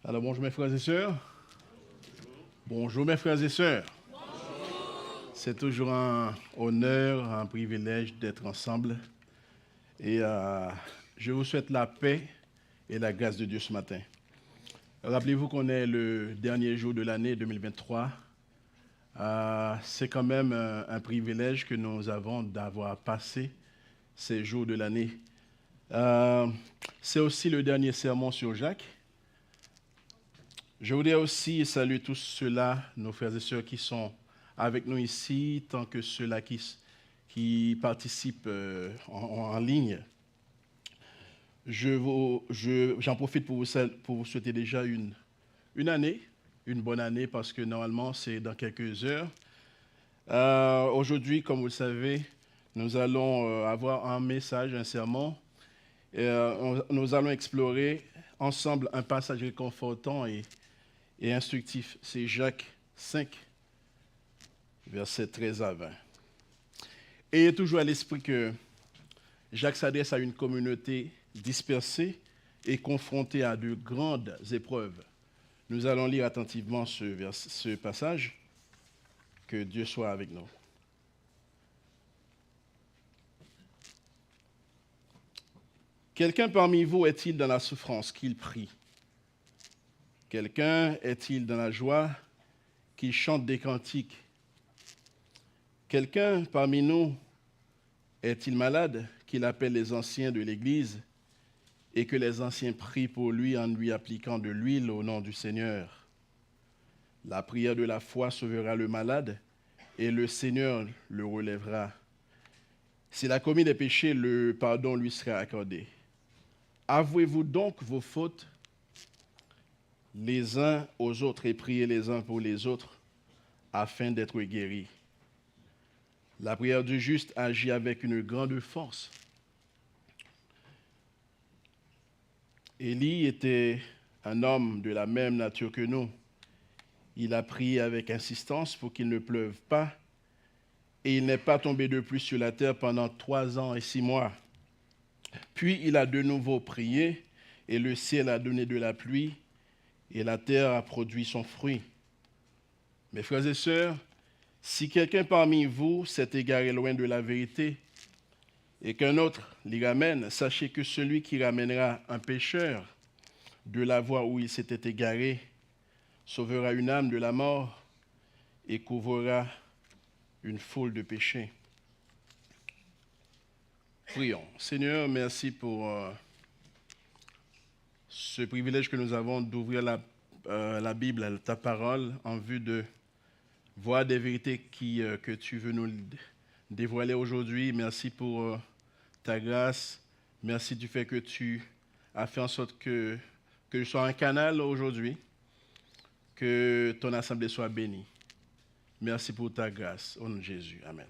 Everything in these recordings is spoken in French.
Alors bonjour mes frères et sœurs. Bonjour mes frères et sœurs. C'est toujours un honneur, un privilège d'être ensemble. Et je vous souhaite la paix et la grâce de Dieu ce matin. Rappelez-vous qu'on est le dernier jour de l'année 2023. C'est quand même un privilège que nous avons d'avoir passé ces jours de l'année. C'est aussi le dernier sermon sur Jacques. Je voudrais aussi saluer tous ceux-là, nos frères et sœurs qui sont avec nous ici, tant que ceux-là qui participent en ligne. J'en profite pour vous souhaiter déjà une bonne année, parce que normalement c'est dans quelques heures. Aujourd'hui, comme vous le savez, nous allons avoir un message, un sermon. Nous allons explorer ensemble un passage réconfortant et instructif. C'est Jacques 5, versets 13 à 20. Ayez toujours à l'esprit que Jacques s'adresse à une communauté dispersée et confrontée à de grandes épreuves. Nous allons lire attentivement ce passage. Que Dieu soit avec nous. Quelqu'un parmi vous est-il dans la souffrance qu'il prie? Quelqu'un est-il dans la joie qu'il chante des cantiques? Quelqu'un parmi nous est-il malade qu'il appelle les anciens de l'Église et que les anciens prient pour lui en lui appliquant de l'huile au nom du Seigneur? La prière de la foi sauvera le malade et le Seigneur le relèvera. S'il a commis des péchés, le pardon lui sera accordé. Avouez-vous donc vos fautes les uns aux autres et priez les uns pour les autres afin d'être guéris. La prière du juste agit avec une grande force. Élie était un homme de la même nature que nous. Il a prié avec insistance pour qu'il ne pleuve pas, et il n'est pas tombé de pluie sur la terre pendant 3 ans et 6 mois. Puis il a de nouveau prié, et le ciel a donné de la pluie, et la terre a produit son fruit. Mes frères et sœurs, si quelqu'un parmi vous s'est égaré loin de la vérité, et qu'un autre l'y ramène, sachez que celui qui ramènera un pécheur de la voie où il s'était égaré sauvera une âme de la mort et couvrira une foule de péchés. Prions. Seigneur, merci pour ce privilège que nous avons d'ouvrir la Bible, ta parole, en vue de voir des vérités que tu veux nous dévoiler aujourd'hui. Merci pour ta grâce. Merci du fait que tu as fait en sorte que je sois un canal aujourd'hui. Que ton assemblée soit bénie. Merci pour ta grâce. Au nom de Jésus. Amen.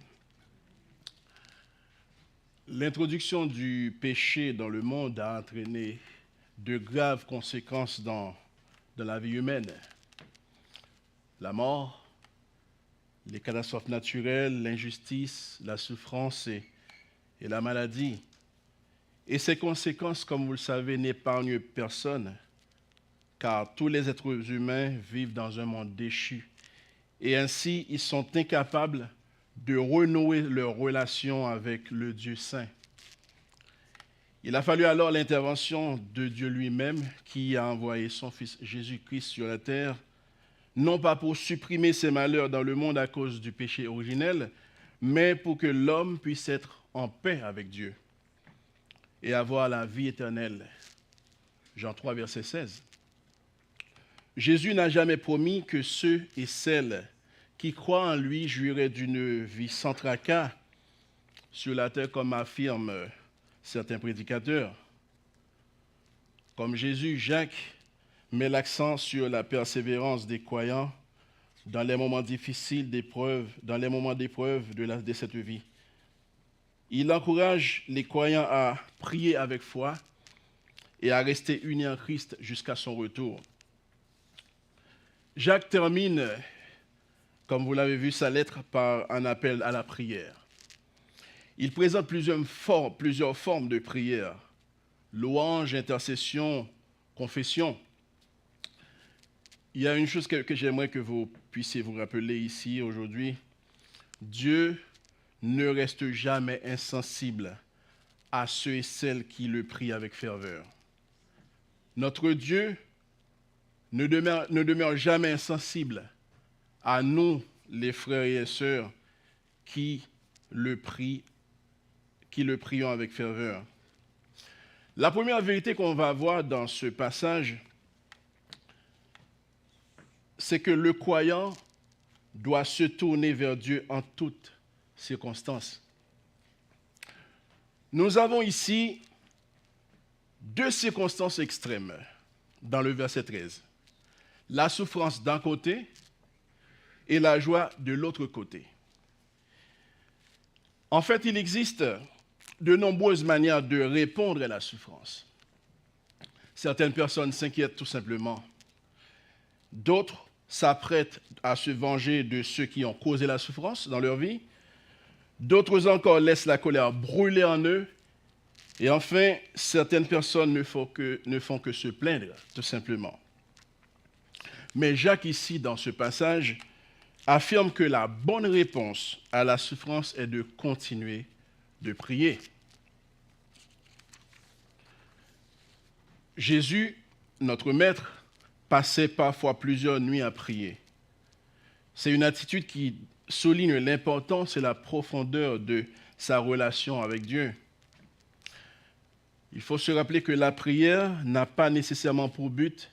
L'introduction du péché dans le monde a entraîné de graves conséquences dans la vie humaine. La mort, les catastrophes naturelles, l'injustice, la souffrance et la maladie. Et ces conséquences, comme vous le savez, n'épargnent personne. Car tous les êtres humains vivent dans un monde déchu. Et ainsi, ils sont incapables de renouer leur relation avec le Dieu saint. Il a fallu alors l'intervention de Dieu lui-même qui a envoyé son Fils Jésus-Christ sur la terre, non pas pour supprimer ses malheurs dans le monde à cause du péché originel, mais pour que l'homme puisse être en paix avec Dieu et avoir la vie éternelle. Jean 3, verset 16. Jésus n'a jamais promis que ceux et celles qui croient en lui jouiraient d'une vie sans tracas sur la terre, comme affirment certains prédicateurs. Comme Jésus, Jacques met l'accent sur la persévérance des croyants dans les moments difficiles d'épreuve, dans les moments d'épreuve de cette vie. Il encourage les croyants à prier avec foi et à rester unis en Christ jusqu'à son retour. Jacques termine, comme vous l'avez vu, sa lettre par un appel à la prière. Il présente plusieurs formes de prière: louange, intercession, confession. il y a une chose que j'aimerais que vous puissiez vous rappeler ici aujourd'hui. Dieu ne reste jamais insensible à ceux et celles qui le prient avec ferveur. Notre Dieu ne demeure jamais insensible à nous, les frères et sœurs, qui le prions avec ferveur. La première vérité qu'on va voir dans ce passage, c'est que le croyant doit se tourner vers Dieu en toutes circonstances. Nous avons ici deux circonstances extrêmes dans le verset 13. La souffrance d'un côté et la joie de l'autre côté. En fait, il existe de nombreuses manières de répondre à la souffrance. Certaines personnes s'inquiètent tout simplement. D'autres s'apprêtent à se venger de ceux qui ont causé la souffrance dans leur vie. D'autres encore laissent la colère brûler en eux. Et enfin, certaines personnes ne font que se plaindre, tout simplement. Mais Jacques, ici, dans ce passage, affirme que la bonne réponse à la souffrance est de continuer de prier. Jésus, notre Maître, passait parfois plusieurs nuits à prier. C'est une attitude qui souligne l'importance et la profondeur de sa relation avec Dieu. Il faut se rappeler que la prière n'a pas nécessairement pour but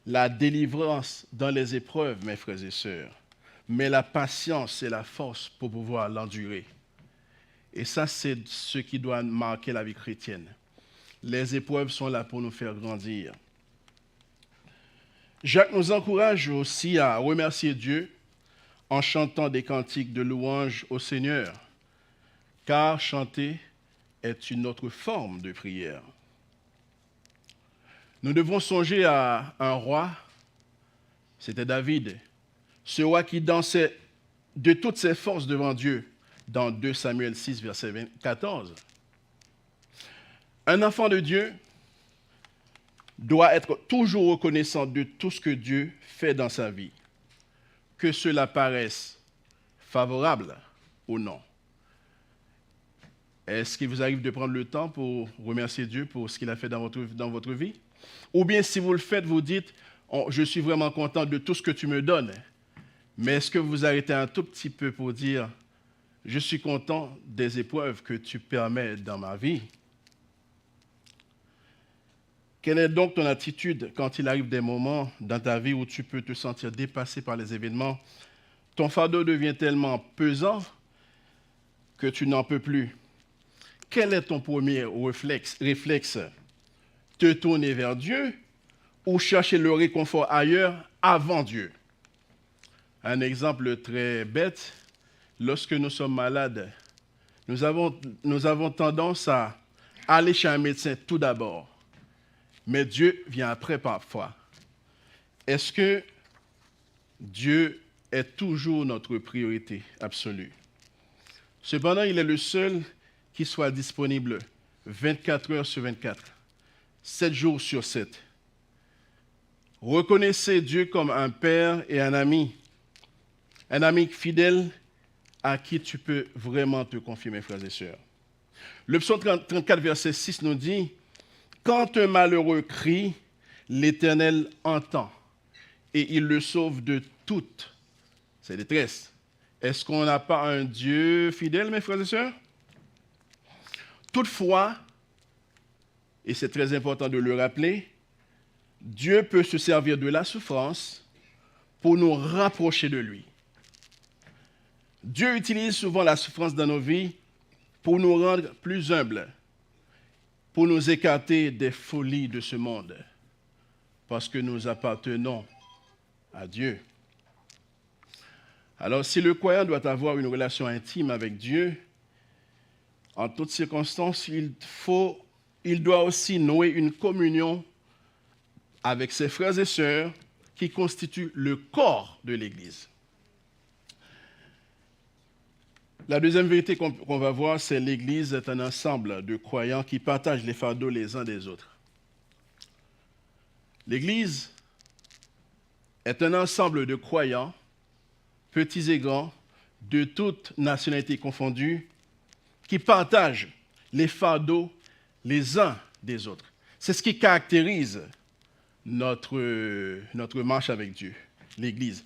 la délivrance dans les épreuves, mes frères et sœurs, mais la patience et la force pour pouvoir l'endurer. Et ça, c'est ce qui doit marquer la vie chrétienne. Les épreuves sont là pour nous faire grandir. Jacques nous encourage aussi à remercier Dieu en chantant des cantiques de louange au Seigneur, car chanter est une autre forme de prière. Nous devons songer à un roi, c'était David, ce roi qui dansait de toutes ses forces devant Dieu, dans 2 Samuel 6, verset 14. Un enfant de Dieu doit être toujours reconnaissant de tout ce que Dieu fait dans sa vie, que cela paraisse favorable ou non. Est-ce qu'il vous arrive de prendre le temps pour remercier Dieu pour ce qu'il a fait dans votre vie? Ou bien si vous le faites, vous dites, je suis vraiment content de tout ce que tu me donnes. Mais est-ce que vous arrêtez un tout petit peu pour dire, je suis content des épreuves que tu permets dans ma vie? Quelle est donc ton attitude quand il arrive des moments dans ta vie où tu peux te sentir dépassé par les événements? Ton fardeau devient tellement pesant que tu n'en peux plus. Quel est ton premier réflexe? Te tourner vers Dieu ou chercher le réconfort ailleurs avant Dieu? Un exemple très bête, lorsque nous sommes malades, nous avons tendance à aller chez un médecin tout d'abord. Mais Dieu vient après parfois. Est-ce que Dieu est toujours notre priorité absolue? Cependant, il est le seul qui soit disponible 24 heures sur 24, 7 jours sur 7. Reconnaissez Dieu comme un père et un ami fidèle à qui tu peux vraiment te confier, mes frères et sœurs. Le psaume 34, verset 6 nous dit, « Quand un malheureux crie, l'Éternel entend et il le sauve de toute ses détresses. » Est-ce qu'on n'a pas un Dieu fidèle, mes frères et sœurs? Toutefois, et c'est très important de le rappeler, Dieu peut se servir de la souffrance pour nous rapprocher de lui. Dieu utilise souvent la souffrance dans nos vies pour nous rendre plus humbles, pour nous écarter des folies de ce monde, parce que nous appartenons à Dieu. Alors, si le croyant doit avoir une relation intime avec Dieu, en toutes circonstances, il doit aussi nouer une communion avec ses frères et sœurs qui constituent le corps de l'Église. La deuxième vérité qu'on va voir, c'est que l'Église est un ensemble de croyants qui partagent les fardeaux les uns des autres. L'Église est un ensemble de croyants, petits et grands, de toutes nationalités confondues, qui partagent les fardeaux les uns des autres. C'est ce qui caractérise notre marche avec Dieu, l'Église.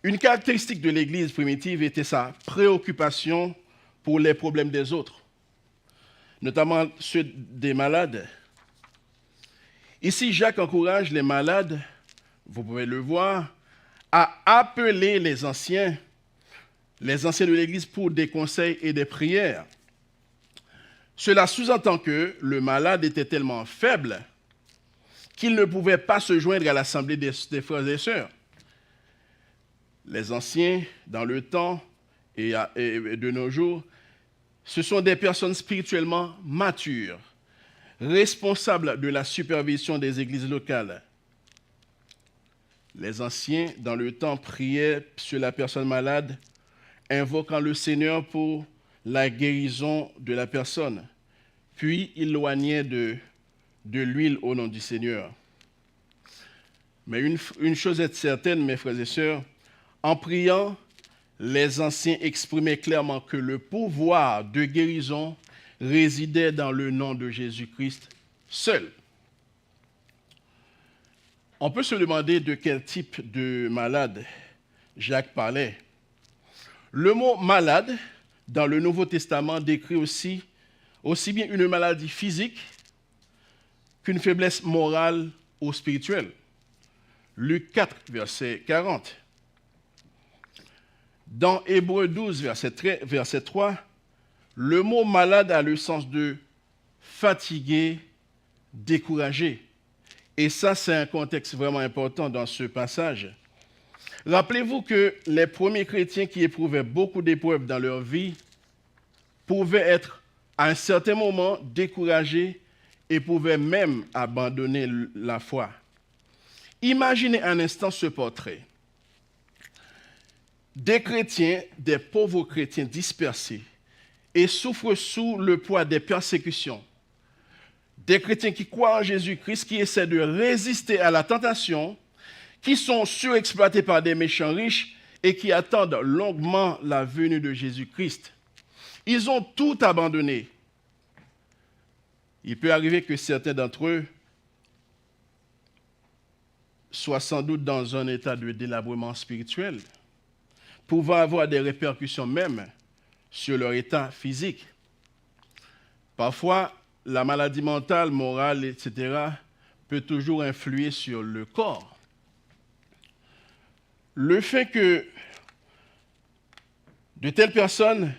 Une caractéristique de l'Église primitive était sa préoccupation pour les problèmes des autres, notamment ceux des malades. Ici, Jacques encourage les malades, vous pouvez le voir, à appeler les anciens de l'Église pour des conseils et des prières. Cela sous-entend que le malade était tellement faible qu'il ne pouvait pas se joindre à l'assemblée des frères et sœurs. Les anciens, dans le temps et de nos jours, ce sont des personnes spirituellement matures, responsables de la supervision des églises locales. Les anciens, dans le temps, priaient sur la personne malade, invoquant le Seigneur pour la guérison de la personne, puis ils loignaient de l'huile au nom du Seigneur. Mais une chose est certaine, mes frères et sœurs, en priant, les anciens exprimaient clairement que le pouvoir de guérison résidait dans le nom de Jésus-Christ seul. On peut se demander de quel type de malade Jacques parlait. Le mot malade, dans le Nouveau Testament, décrit aussi bien une maladie physique qu'une faiblesse morale ou spirituelle. Luc 4, verset 40. Dans Hébreux 12, verset 3, le mot malade a le sens de fatigué, découragé. Et ça, c'est un contexte vraiment important dans ce passage. Rappelez-vous que les premiers chrétiens qui éprouvaient beaucoup d'épreuves dans leur vie pouvaient être à un certain moment découragés et pouvaient même abandonner la foi. Imaginez un instant ce portrait. Des chrétiens, des pauvres chrétiens dispersés et souffrent sous le poids des persécutions. Des chrétiens qui croient en Jésus-Christ, qui essaient de résister à la tentation, qui sont surexploités par des méchants riches et qui attendent longuement la venue de Jésus-Christ. Ils ont tout abandonné. Il peut arriver que certains d'entre eux soient sans doute dans un état de délabrement spirituel, pouvant avoir des répercussions même sur leur état physique. Parfois, la maladie mentale, morale, etc., peut toujours influer sur le corps. Le fait que de telles personnes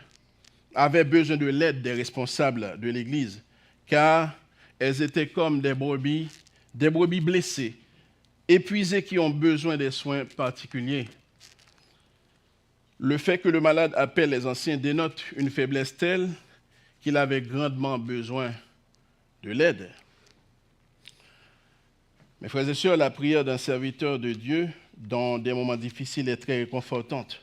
avaient besoin de l'aide des responsables de l'Église, car elles étaient comme des brebis blessées, épuisées qui ont besoin des soins particuliers. Le fait que le malade appelle les anciens dénote une faiblesse telle qu'il avait grandement besoin de l'aide. Mes frères et sœurs, la prière d'un serviteur de Dieu dans des moments difficiles est très réconfortante.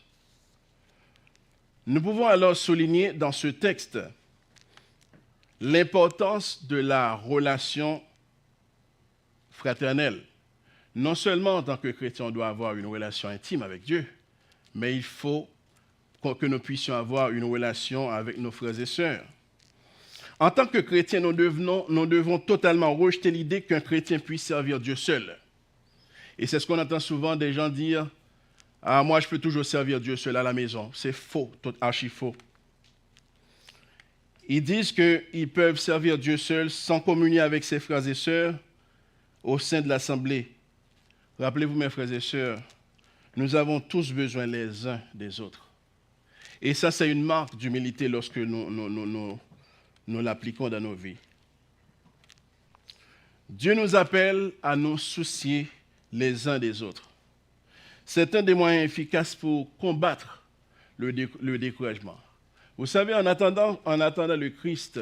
Nous pouvons alors souligner dans ce texte l'importance de la relation fraternelle. Non seulement en tant que chrétien, on doit avoir une relation intime avec Dieu, mais il faut que nous puissions avoir une relation avec nos frères et sœurs. En tant que chrétiens, nous devons totalement rejeter l'idée qu'un chrétien puisse servir Dieu seul. Et c'est ce qu'on entend souvent des gens dire « Ah, moi, je peux toujours servir Dieu seul à la maison. » C'est faux, archi faux. Ils disent qu'ils peuvent servir Dieu seul sans communier avec ses frères et sœurs au sein de l'Assemblée. Rappelez-vous, mes frères et sœurs, nous avons tous besoin les uns des autres. Et ça, c'est une marque d'humilité lorsque nous l'appliquons dans nos vies. Dieu nous appelle à nous soucier les uns des autres. C'est un des moyens efficaces pour combattre le découragement. Vous savez, en attendant le Christ,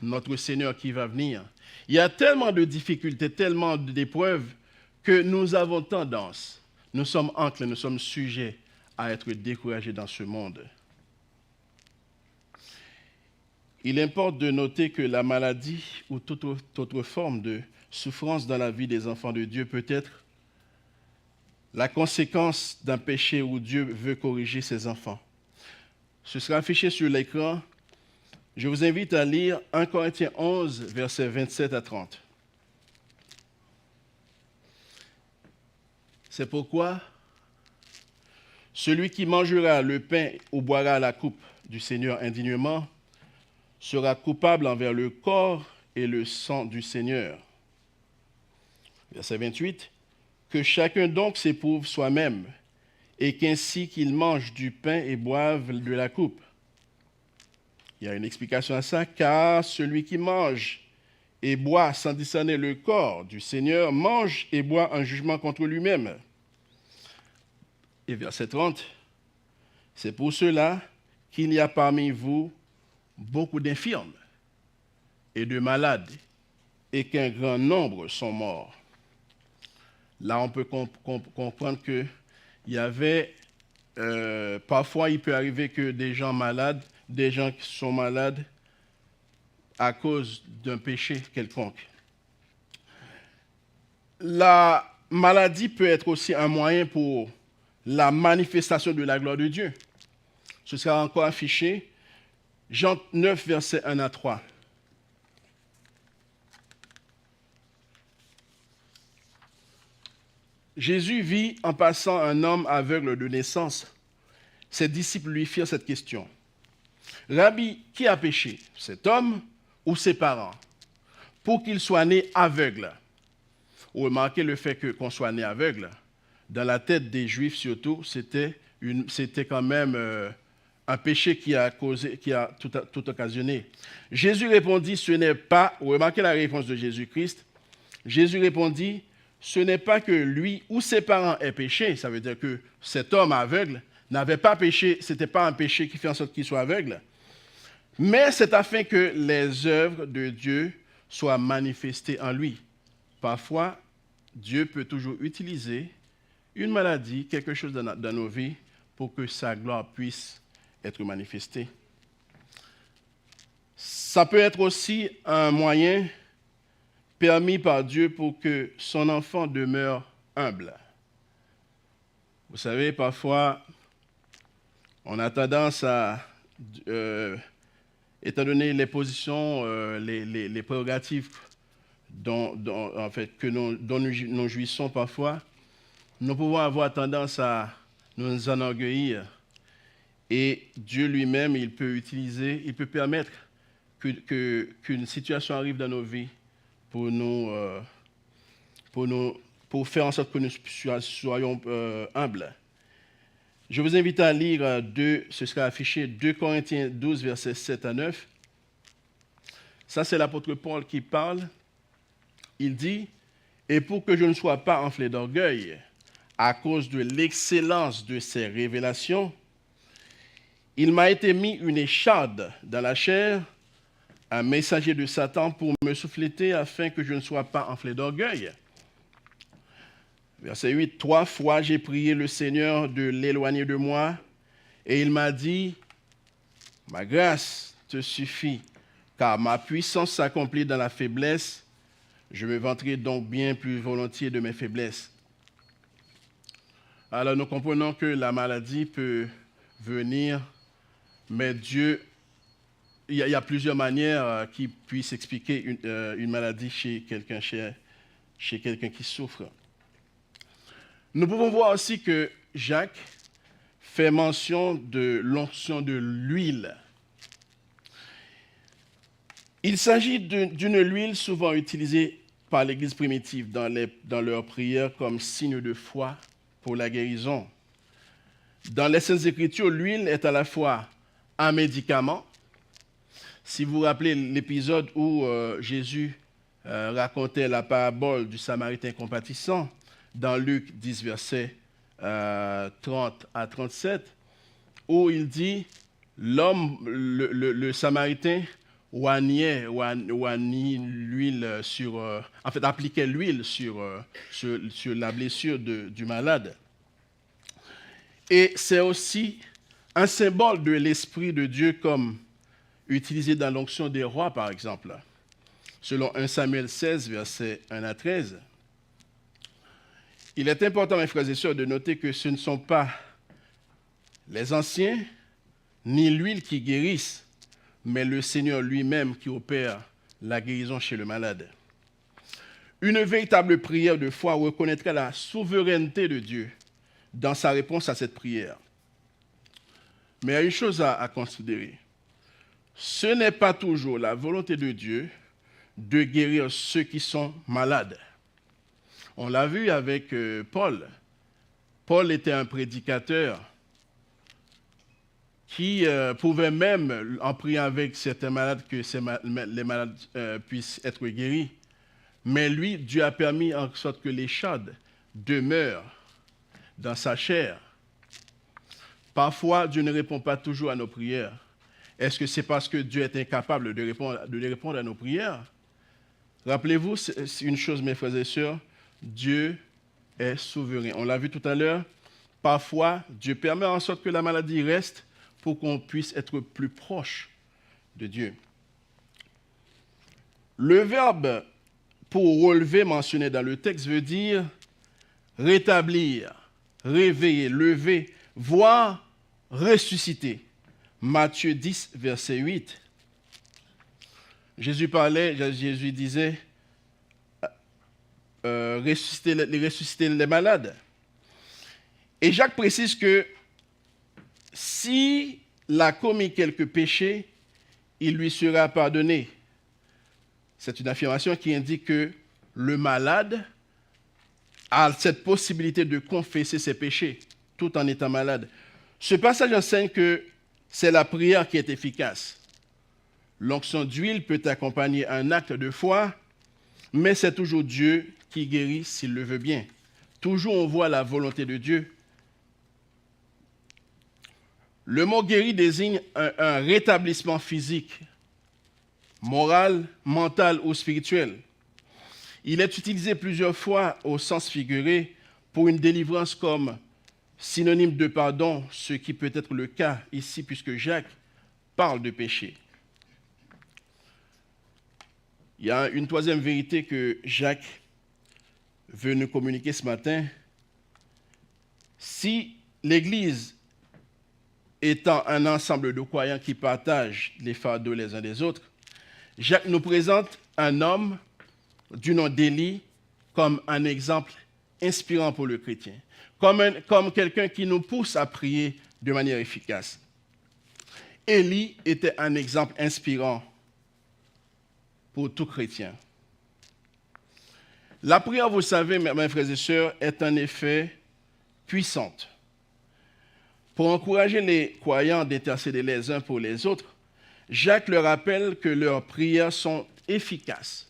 notre Seigneur qui va venir, il y a tellement de difficultés, tellement d'épreuves que nous avons tendance, nous sommes enclins, nous sommes sujets à être découragés dans ce monde. Il importe de noter que la maladie ou toute autre forme de souffrance dans la vie des enfants de Dieu peut être la conséquence d'un péché où Dieu veut corriger ses enfants. Ce sera affiché sur l'écran. Je vous invite à lire 1 Corinthiens 11, versets 27 à 30. C'est pourquoi celui qui mangera le pain ou boira la coupe du Seigneur indignement sera coupable envers le corps et le sang du Seigneur. Verset 28. Que chacun donc s'éprouve soi-même, et qu'ainsi qu'il mange du pain et boive de la coupe. Il y a une explication à ça, car celui qui mange et boit sans discerner le corps du Seigneur mange et boit un jugement contre lui-même. Et verset 30, c'est pour cela qu'il y a parmi vous beaucoup d'infirmes et de malades, et qu'un grand nombre sont morts. Là, on peut comprendre qu'il y avait, parfois il peut arriver que des gens malades, des gens qui sont malades à cause d'un péché quelconque. La maladie peut être aussi un moyen pour la manifestation de la gloire de Dieu. Ce sera encore affiché, Jean 9, versets 1 à 3. Jésus vit en passant un homme aveugle de naissance. Ses disciples lui firent cette question. Rabbi, qui a péché, cet homme ou ses parents, pour qu'il soit né aveugle? Vous remarquez le fait qu'on soit né aveugle. Dans la tête des Juifs surtout, c'était quand même un péché qui a tout occasionné. Jésus répondit, ce n'est pas, vous remarquez la réponse de Jésus-Christ, Jésus répondit, ce n'est pas que lui ou ses parents aient péché, ça veut dire que cet homme aveugle n'avait pas péché, ce n'était pas un péché qui fait en sorte qu'il soit aveugle, mais c'est afin que les œuvres de Dieu soient manifestées en lui. Parfois, Dieu peut toujours utiliser une maladie, quelque chose dans nos vies, pour que sa gloire puisse être manifestée. Ça peut être aussi un moyen permis par Dieu pour que son enfant demeure humble. Vous savez, parfois, on a tendance à, étant donné les positions, les prérogatives dont nous jouissons parfois, nous pouvons avoir tendance à nous enorgueillir. Et Dieu lui-même, il peut permettre qu'une situation arrive dans nos vies pour faire en sorte que nous soyons humbles. Je vous invite à lire ce sera affiché 2 Corinthiens 12, versets 7 à 9. Ça, c'est l'apôtre Paul qui parle. Il dit, « Et pour que je ne sois pas enflé d'orgueil à cause de l'excellence de ces révélations, il m'a été mis une écharde dans la chair, un messager de Satan pour me souffleter afin que je ne sois pas enflé d'orgueil. » Verset 8, « 3 fois j'ai prié le Seigneur de l'éloigner de moi, et il m'a dit, « Ma grâce te suffit, car ma puissance s'accomplit dans la faiblesse. Je me vanterai donc bien plus volontiers de mes faiblesses. » Alors nous comprenons que la maladie peut venir, mais Dieu, il y a plusieurs manières qui puissent expliquer une maladie chez quelqu'un qui souffre. Nous pouvons voir aussi que Jacques fait mention de l'onction de l'huile. Il s'agit d'une huile souvent utilisée par l'Église primitive dans leurs prières comme signe de foi pour la guérison. Dans les Saintes Écritures, l'huile est à la fois un médicament. Si vous vous rappelez l'épisode où Jésus racontait la parabole du Samaritain compatissant, dans Luc 10, versets 30 à 37, où il dit, le Samaritain appliquait l'huile sur la blessure du malade. Et c'est aussi un symbole de l'Esprit de Dieu comme utilisé dans l'onction des rois, par exemple. Selon 1 Samuel 16, versets 1 à 13. il est important, mes frères et sœurs, de noter que ce ne sont pas les anciens ni l'huile qui guérissent, mais le Seigneur lui-même qui opère la guérison chez le malade. Une véritable prière de foi reconnaîtrait la souveraineté de Dieu dans sa réponse à cette prière. Mais il y a une chose à considérer. Ce n'est pas toujours la volonté de Dieu de guérir ceux qui sont malades. On l'a vu avec Paul. Paul était un prédicateur qui pouvait même, en priant avec certains malades, que les malades puissent être guéris. Mais lui, Dieu a permis en sorte que les chades demeurent dans sa chair. Parfois, Dieu ne répond pas toujours à nos prières. Est-ce que c'est parce que Dieu est incapable de les répondre à nos prières? Rappelez-vous, c'est une chose, mes frères et sœurs, Dieu est souverain. On l'a vu tout à l'heure, parfois, Dieu permet en sorte que la maladie reste pour qu'on puisse être plus proche de Dieu. Le verbe pour relever mentionné dans le texte veut dire rétablir, réveiller, lever, voire ressusciter. Matthieu 10, verset 8. Jésus disait ressusciter les malades. Et Jacques précise que s'il a commis quelques péchés, il lui sera pardonné. C'est une affirmation qui indique que le malade a cette possibilité de confesser ses péchés tout en étant malade. Ce passage enseigne que c'est la prière qui est efficace. L'onction d'huile peut accompagner un acte de foi, mais c'est toujours Dieu qui guérit s'il le veut bien. Toujours on voit la volonté de Dieu. Le mot guéri désigne un rétablissement physique, moral, mental ou spirituel. Il est utilisé plusieurs fois au sens figuré pour une délivrance comme synonyme de pardon, ce qui peut être le cas ici puisque Jacques parle de péché. Il y a une troisième vérité que Jacques veut nous communiquer ce matin. Si l'Église étant un ensemble de croyants qui partagent les fardeaux les uns des autres, Jacques nous présente un homme du nom d'Élie comme un exemple inspirant pour le chrétien, comme quelqu'un qui nous pousse à prier de manière efficace. Élie était un exemple inspirant pour tout chrétien. La prière, vous savez, mes frères et sœurs, est en effet puissante. Pour encourager les croyants d'intercéder les uns pour les autres, Jacques leur rappelle que leurs prières sont efficaces.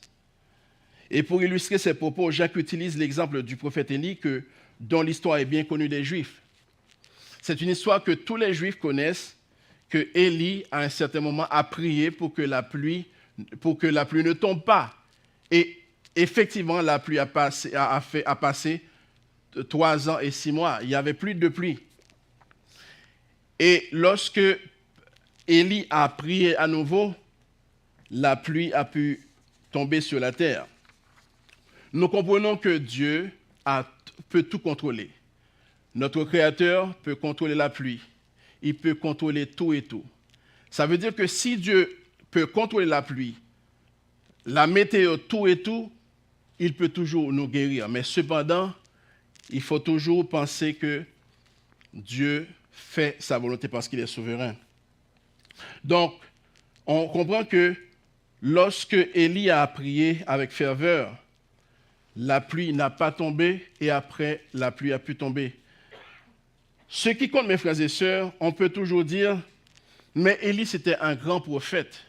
Et pour illustrer ses propos, Jacques utilise l'exemple du prophète Élie, dont l'histoire est bien connue des Juifs. C'est une histoire que tous les Juifs connaissent, que Élie, à un certain moment, a prié pour que la pluie ne tombe pas. Et effectivement, la pluie a passé 3 ans et 6 mois. Il n'y avait plus de pluie. Et lorsque Élie a prié à nouveau, la pluie a pu tomber sur la terre. Nous comprenons que Dieu peut tout contrôler. Notre Créateur peut contrôler la pluie. Il peut contrôler tout et tout. Ça veut dire que si Dieu peut contrôler la pluie, la météo, tout et tout, il peut toujours nous guérir. Mais cependant, il faut toujours penser que Dieu fait sa volonté parce qu'il est souverain. Donc, on comprend que lorsque Élie a prié avec ferveur, la pluie n'a pas tombé et après, la pluie a pu tomber. Ce qui compte, mes frères et sœurs, on peut toujours dire, mais Élie, c'était un grand prophète.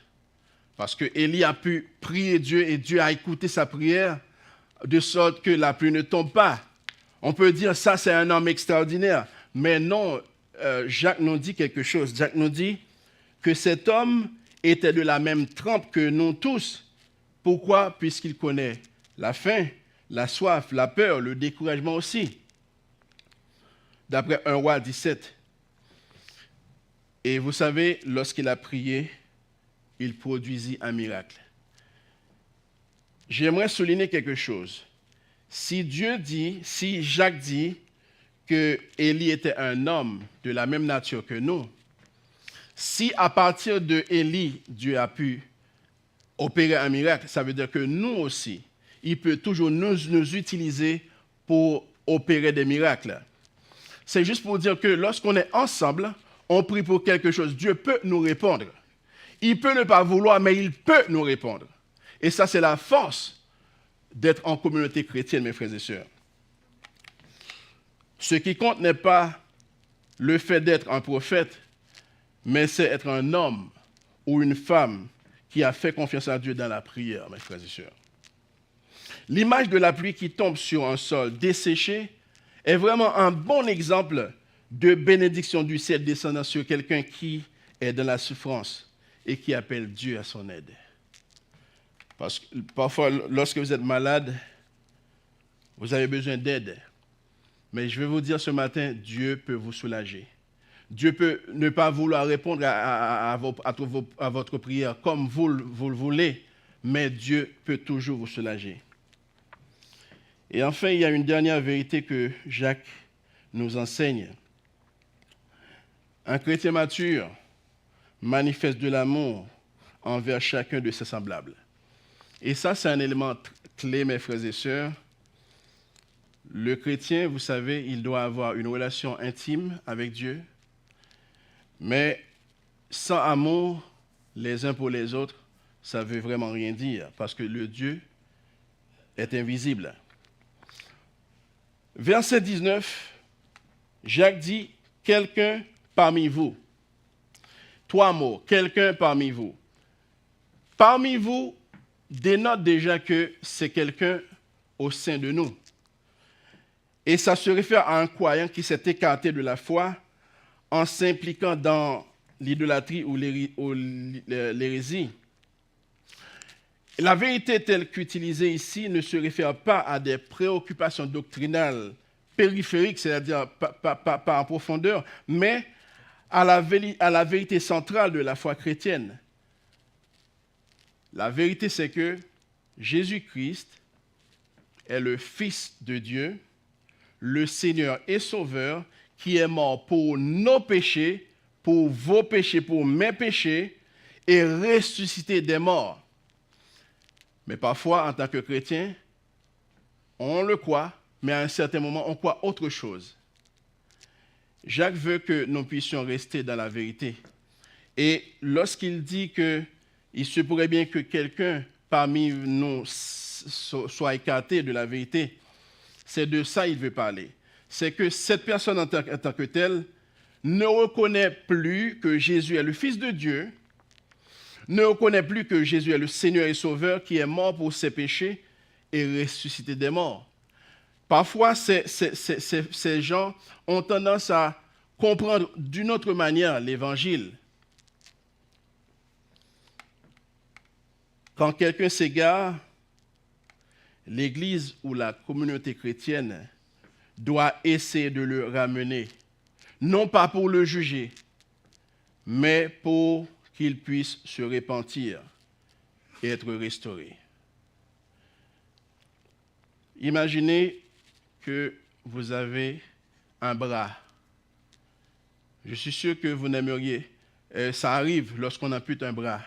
Parce que Élie a pu prier Dieu et Dieu a écouté sa prière de sorte que la pluie ne tombe pas. On peut dire, ça, c'est un homme extraordinaire. Mais non, Jacques nous dit quelque chose. Jacques nous dit que cet homme était de la même trempe que nous tous. Pourquoi? Puisqu'il connaît la faim, la soif, la peur, le découragement aussi. D'après 1 Roi 17. Et vous savez, lorsqu'il a prié, il produisit un miracle. J'aimerais souligner quelque chose. si Jacques dit que Élie était un homme de la même nature que nous, si à partir de Élie, Dieu a pu opérer un miracle, ça veut dire que nous aussi, il peut toujours nous utiliser pour opérer des miracles. C'est juste pour dire que lorsqu'on est ensemble, on prie pour quelque chose, Dieu peut nous répondre. Il peut ne pas vouloir, mais il peut nous répondre. Et ça, c'est la force d'être en communauté chrétienne, mes frères et sœurs. Ce qui compte n'est pas le fait d'être un prophète, mais c'est être un homme ou une femme qui a fait confiance à Dieu dans la prière, mes frères et sœurs. L'image de la pluie qui tombe sur un sol desséché est vraiment un bon exemple de bénédiction du ciel descendant sur quelqu'un qui est dans la souffrance et qui appelle Dieu à son aide. Parce que parfois, lorsque vous êtes malade, vous avez besoin d'aide. Mais je vais vous dire ce matin, Dieu peut vous soulager. Dieu peut ne pas vouloir répondre à votre prière comme vous le voulez, mais Dieu peut toujours vous soulager. Et enfin, il y a une dernière vérité que Jacques nous enseigne. Un chrétien mature manifeste de l'amour envers chacun de ses semblables. Et ça, c'est un élément clé, mes frères et sœurs. Le chrétien, vous savez, il doit avoir une relation intime avec Dieu, mais sans amour, les uns pour les autres, ça ne veut vraiment rien dire, parce que le Dieu est invisible. Verset 19, Jacques dit, « Quelqu'un parmi vous ». 3 mots, « Quelqu'un parmi vous ». Parmi vous dénote déjà que c'est quelqu'un au sein de nous. Et ça se réfère à un croyant qui s'est écarté de la foi en s'impliquant dans l'idolâtrie ou l'hérésie. La vérité telle qu'utilisée ici ne se réfère pas à des préoccupations doctrinales périphériques, c'est-à-dire pas en profondeur, mais à la vérité centrale de la foi chrétienne. La vérité, c'est que Jésus-Christ est le Fils de Dieu, le Seigneur et Sauveur, qui est mort pour nos péchés, pour vos péchés, pour mes péchés, et ressuscité des morts. Mais parfois, en tant que chrétien, on le croit, mais à un certain moment, on croit autre chose. Jacques veut que nous puissions rester dans la vérité. Et lorsqu'il dit qu'il se pourrait bien que quelqu'un parmi nous soit écarté de la vérité, c'est de ça qu'il veut parler. C'est que cette personne en tant que telle ne reconnaît plus que Jésus est le Fils de Dieu, ne reconnaît plus que Jésus est le Seigneur et Sauveur qui est mort pour ses péchés et ressuscité des morts. Parfois, ces gens ont tendance à comprendre d'une autre manière l'Évangile. Quand quelqu'un s'égare, l'Église ou la communauté chrétienne doit essayer de le ramener, non pas pour le juger, mais pour qu'il puisse se repentir et être restauré. Imaginez que vous avez un bras. Je suis sûr que vous n'aimeriez, ça arrive lorsqu'on ampute un bras,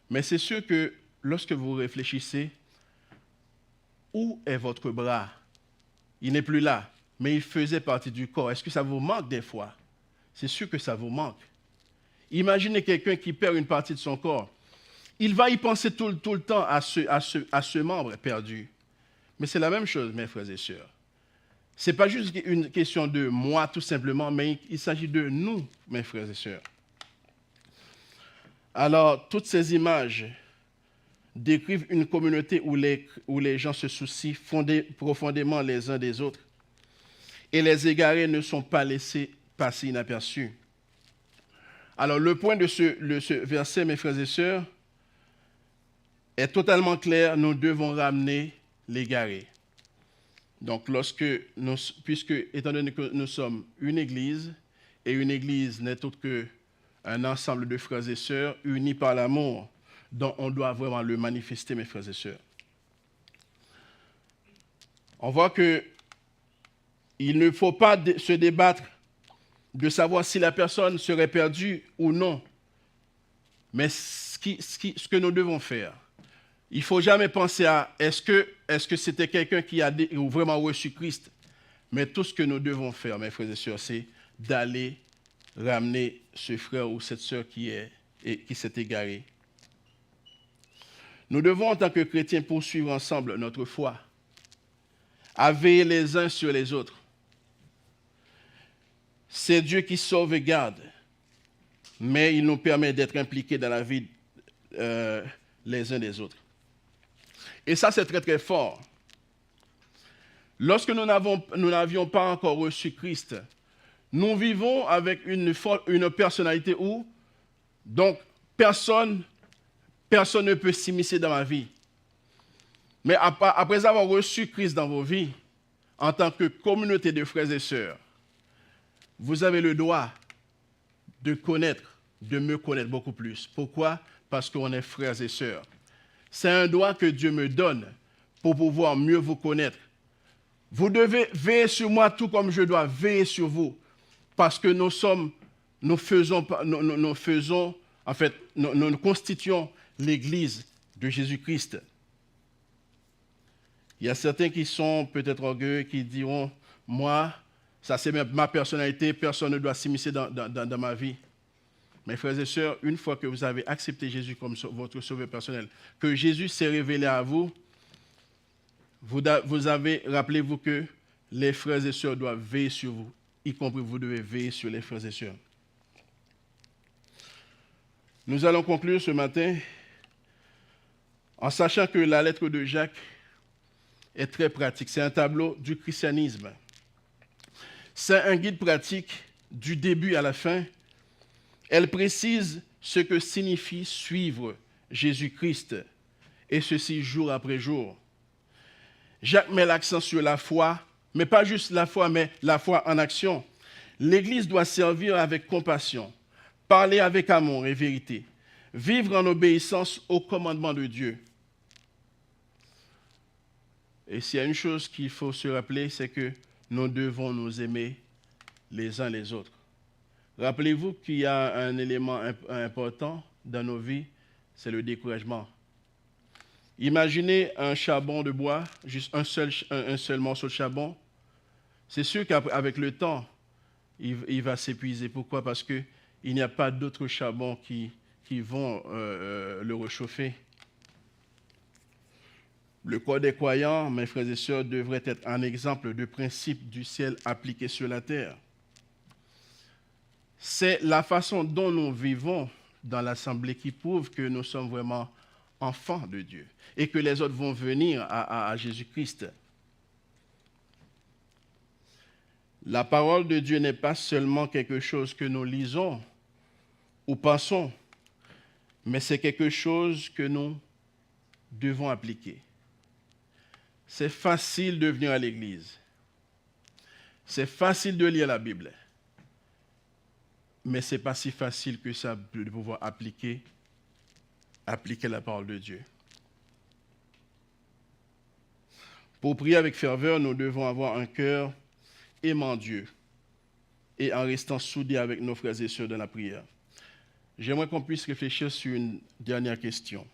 mais c'est sûr que lorsque vous réfléchissez, où est votre bras? Il n'est plus là, mais il faisait partie du corps. Est-ce que ça vous manque des fois? C'est sûr que ça vous manque. Imaginez quelqu'un qui perd une partie de son corps. Il va y penser tout le temps à ce membre perdu. Mais c'est la même chose, mes frères et sœurs. Ce n'est pas juste une question de moi, tout simplement, mais il s'agit de nous, mes frères et sœurs. Alors, toutes ces images décrivent une communauté où les gens se soucient profondément les uns des autres et les égarés ne sont pas laissés passer inaperçus. Alors, le point de ce verset, mes frères et sœurs, est totalement clair. Nous devons ramener l'égaré. Donc, puisque, étant donné que nous sommes une église, et une église n'est autre qu'un ensemble de frères et sœurs unis par l'amour, dont on doit vraiment le manifester, mes frères et sœurs. on voit que il ne faut pas se débattre de savoir si la personne serait perdue ou non. Mais ce que nous devons faire, il ne faut jamais penser à est-ce que c'était quelqu'un qui a vraiment reçu Christ. Mais tout ce que nous devons faire, mes frères et sœurs, c'est d'aller ramener ce frère ou cette sœur qui s'est égaré. Nous devons, en tant que chrétiens, poursuivre ensemble notre foi, à veiller les uns sur les autres. C'est Dieu qui sauve et garde, mais il nous permet d'être impliqués dans la vie les uns des autres. Et ça, c'est très, très fort. Lorsque nous n'avions pas encore reçu Christ, nous vivons avec une personnalité où, donc, personne ne peut s'immiscer dans ma vie. Mais après avoir reçu Christ dans vos vies, en tant que communauté de frères et sœurs, vous avez le droit de me connaître beaucoup plus. Pourquoi? Parce qu'on est frères et sœurs. C'est un droit que Dieu me donne pour pouvoir mieux vous connaître. Vous devez veiller sur moi tout comme je dois veiller sur vous. Parce que nous constituons l'Église de Jésus-Christ. Il y a certains qui sont peut-être orgueilleux, qui diront, moi, ça c'est ma personnalité, personne ne doit s'immiscer dans ma vie. Mes frères et sœurs, une fois que vous avez accepté Jésus comme votre sauveur personnel, que Jésus s'est révélé à vous, rappelez-vous que les frères et sœurs doivent veiller sur vous, y compris vous devez veiller sur les frères et sœurs. Nous allons conclure ce matin en sachant que la lettre de Jacques est très pratique. C'est un tableau du christianisme. C'est un guide pratique du début à la fin. Elle précise ce que signifie suivre Jésus-Christ, et ceci jour après jour. Jacques met l'accent sur la foi, mais pas juste la foi, mais la foi en action. L'Église doit servir avec compassion, parler avec amour et vérité, vivre en obéissance au commandement de Dieu. Et s'il y a une chose qu'il faut se rappeler, c'est que nous devons nous aimer les uns les autres. Rappelez-vous qu'il y a un élément important dans nos vies, c'est le découragement. Imaginez un charbon de bois, juste un seul morceau de charbon. C'est sûr qu'avec le temps, il va s'épuiser. Pourquoi? Parce qu'il n'y a pas d'autres charbons qui vont le réchauffer. Le corps des croyants, mes frères et sœurs, devrait être un exemple de principe du ciel appliqué sur la terre. C'est la façon dont nous vivons dans l'Assemblée qui prouve que nous sommes vraiment enfants de Dieu et que les autres vont venir à Jésus-Christ. La parole de Dieu n'est pas seulement quelque chose que nous lisons ou pensons, mais c'est quelque chose que nous devons appliquer. C'est facile de venir à l'église. C'est facile de lire la Bible. Mais ce n'est pas si facile que ça de pouvoir appliquer la parole de Dieu. Pour prier avec ferveur, nous devons avoir un cœur aimant Dieu et en restant soudés avec nos frères et sœurs dans la prière. J'aimerais qu'on puisse réfléchir sur une dernière question.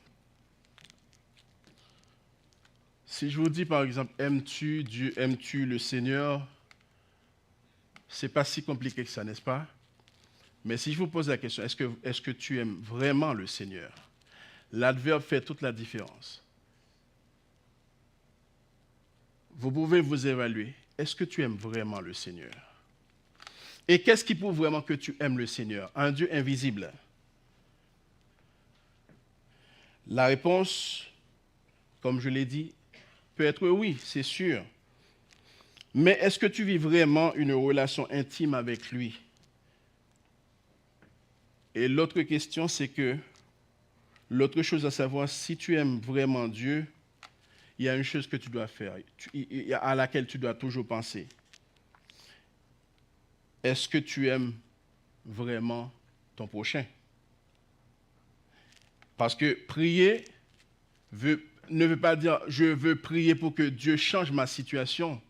Si je vous dis par exemple, aimes-tu Dieu, aimes-tu le Seigneur, ce n'est pas si compliqué que ça, n'est-ce pas? Mais si je vous pose la question, est-ce que tu aimes vraiment le Seigneur? L'adverbe fait toute la différence. Vous pouvez vous évaluer. Est-ce que tu aimes vraiment le Seigneur? Et qu'est-ce qui prouve vraiment que tu aimes le Seigneur? Un Dieu invisible. La réponse, comme je l'ai dit, peut être oui, c'est sûr. Mais est-ce que tu vis vraiment une relation intime avec lui? Et l'autre question, c'est que l'autre chose à savoir, si tu aimes vraiment Dieu, il y a une chose que tu dois faire, à laquelle tu dois toujours penser. Est-ce que tu aimes vraiment ton prochain? Parce que prier ne veut pas dire je veux prier pour que Dieu change ma situation,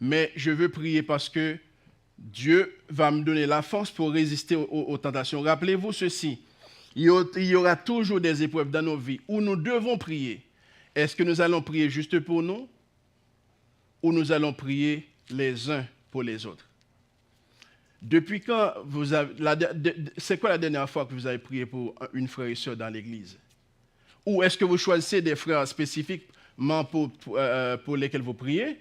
mais je veux prier parce que Dieu va me donner la force pour résister aux tentations. Rappelez-vous ceci, il y aura toujours des épreuves dans nos vies où nous devons prier. Est-ce que nous allons prier juste pour nous ou nous allons prier les uns pour les autres? Depuis quand vous avez... c'est quoi la dernière fois que vous avez prié pour une frère et sœur dans l'église? Ou est-ce que vous choisissez des frères spécifiquement pour lesquels vous priez?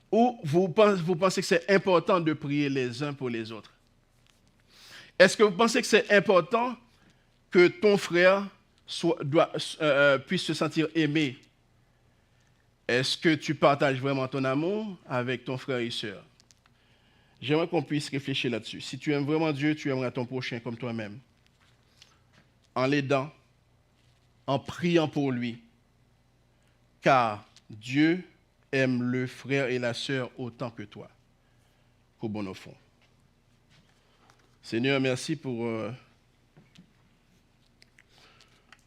Ou vous pensez que c'est important de prier les uns pour les autres? Est-ce que vous pensez que c'est important que ton frère puisse se sentir aimé? Est-ce que tu partages vraiment ton amour avec ton frère et sœur? J'aimerais qu'on puisse réfléchir là-dessus. Si tu aimes vraiment Dieu, tu aimeras ton prochain comme toi-même. En l'aidant, en priant pour lui. Car Dieu aime le frère et la sœur autant que toi, qu'au bon au fond. Seigneur, merci pour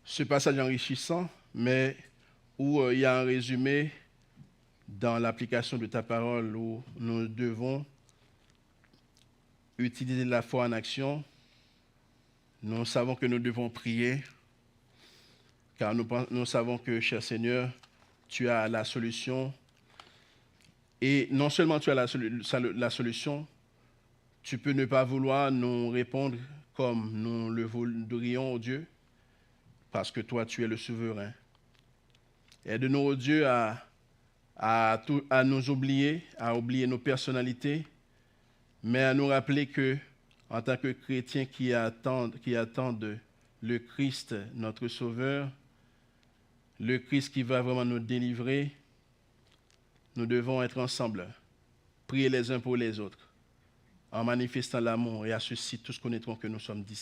ce passage enrichissant, mais où il y a un résumé dans l'application de ta parole où nous devons utiliser la foi en action. Nous savons que nous devons prier, car nous savons que, cher Seigneur, tu as la solution. Et non seulement tu as la solution, tu peux ne pas vouloir nous répondre comme nous le voudrions, oh Dieu, parce que toi, tu es le souverain. Aide-nous, oh Dieu, à nous oublier, à oublier nos personnalités, mais à nous rappeler que, en tant que chrétiens qui attendent le Christ, notre Sauveur, le Christ qui va vraiment nous délivrer, nous devons être ensemble, prier les uns pour les autres, en manifestant l'amour, et à ceux-ci tous connaîtront que nous sommes disciples.